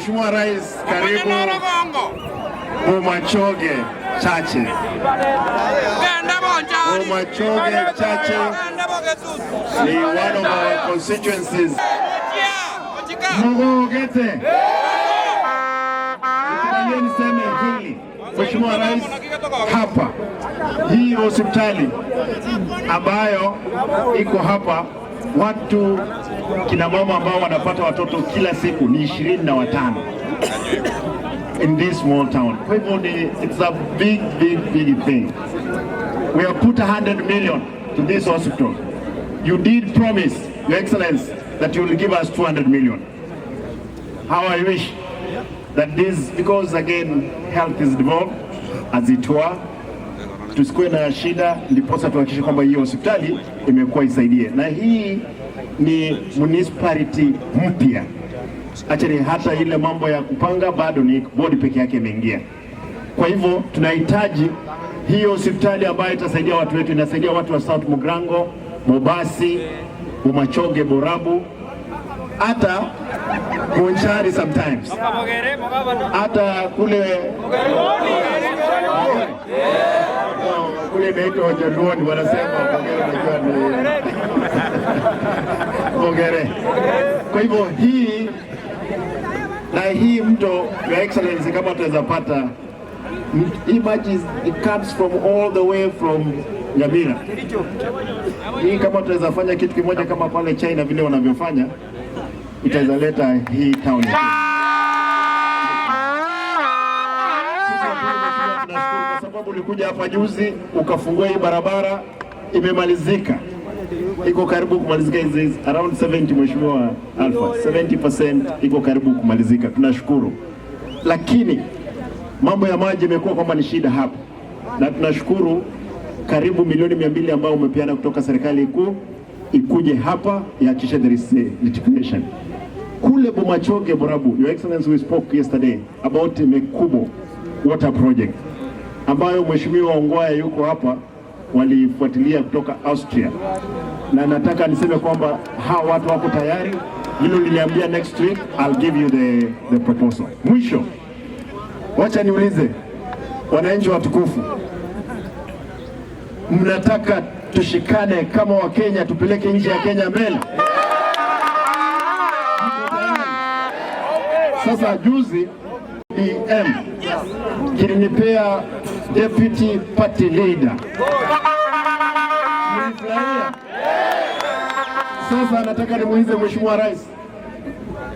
Mheshimiwa Rais, karibu Bomachoge Chache. Bomachoge Chache ni one of our constituencies. Mugogete. Niseme hili Mheshimiwa Rais, hapa hii hospitali ambayo iko hapa, watu kina mama ambao wanapata watoto kila siku ni 25 in this small town. Kwa hivyo it's a big thing. We have put 100 million to this hospital. You did promise, Your Excellency, that you will give us 200 million. How I wish that this, because again health is devolved as it were, tusikuwe na shida, ndiposa tuhakikishe kwamba hiyo hospitali imekuwa isaidie. Na hii ni municipality mpya, achani hata ile mambo ya kupanga bado ni bodi peke yake imeingia. Kwa hivyo tunahitaji hiyo hospitali ambayo itasaidia watu wetu, inasaidia watu wa South Mugrango, Mobasi, Bomachoge, Borabu, hata Konchari sometimes, hata kule naitwa Wajaluoni wanasema Bogere. Kwa hivyo hii mto, Your Excellency, kama tutaweza pata hii maji, it comes from all the way from Nyamira. Hii kama tutaweza fanya kitu kimoja kama pale China vile wanavyofanya, itaweza leta hii town. Kwa sababu ulikuja hapa juzi ukafungua hii barabara, imemalizika, iko karibu kumalizika, is around 70, Mheshimiwa Alpha, 70% iko karibu kumalizika. Tunashukuru, lakini mambo ya maji imekuwa kwamba ni shida hapa, na tunashukuru karibu milioni 200 ambao umepeana kutoka serikali kuu ikuje hapa ihakikishe there is litigation. Kule Bomachoge, Borabu, Your Excellency, we spoke yesterday about Mekubo water project ambayo Mheshimiwa Ongwae yuko hapa, walifuatilia kutoka Austria, na nataka niseme kwamba hawa watu wako tayari. Hilo niliambia next week I'll give you the proposal. Mwisho, wacha niulize wananchi watukufu, mnataka tushikane kama wa Kenya tupeleke nchi ya Kenya mbele? Sasa juzi DM kilinipea deputy party leader. Sasa nataka nimuulize Mheshimiwa Rais,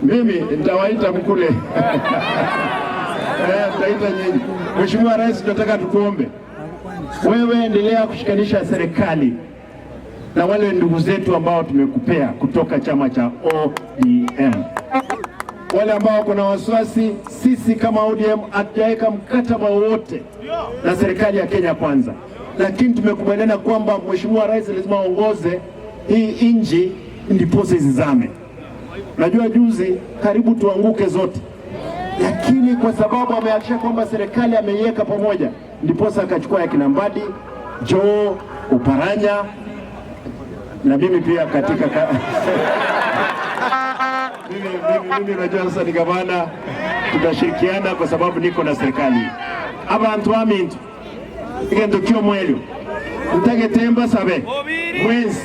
mimi nitawaita mkule nitaita nyinyi. Mheshimiwa Rais, tunataka tukuombe wewe endelea kushikanisha serikali na wale ndugu zetu ambao tumekupea kutoka chama cha ODM. Wale ambao kuna wasiwasi, sisi kama ODM hatujaweka mkataba wowote na serikali ya Kenya Kwanza, lakini tumekubaliana kwamba Mheshimiwa Rais lazima aongoze hii nchi ndiposa izame. Najua juzi karibu tuanguke zote, lakini kwa sababu amehakikisha kwamba serikali ameiweka pamoja, ndiposa akachukua ya kina Mbadi, Joe, Uparanya na mimi pia katika mimi najua sasa ni gavana, tutashirikiana kwa sababu niko na serikali. Abantu amintu igendo kyo mwelyo ntage temba sabe mwezi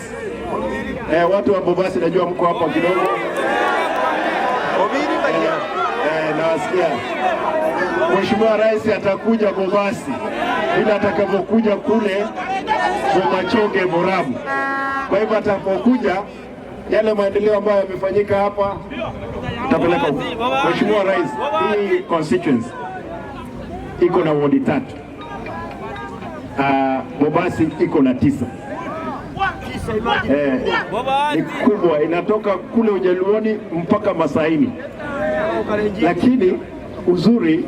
watu wa Bobasi najua mko hapa kidogo. Nawasikia Mheshimiwa Rais atakuja Bobasi bila atakapokuja kule Bomachoge, Borabu. Kwa hivyo atakapokuja yale maendeleo ambayo yamefanyika hapa tutapeleka huko. Mheshimiwa Rais, hii constituency iko na ward 3. Bobasi iko na 9. Ni kubwa, inatoka kule Ujaluoni mpaka Masaini. Lakini uzuri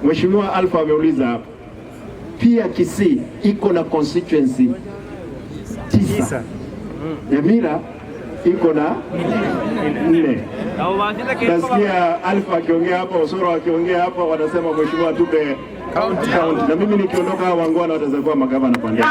Mheshimiwa Alpha ameuliza hapa, pia Kisii iko na constituency 9. Nyamira iko na 4. Nasikia Alpha akiongea hapa, Osoro akiongea hapa, wanasema Mheshimiwa tupe county. Na mimi nikiondoka Wangwana watazakuwa magavana pande.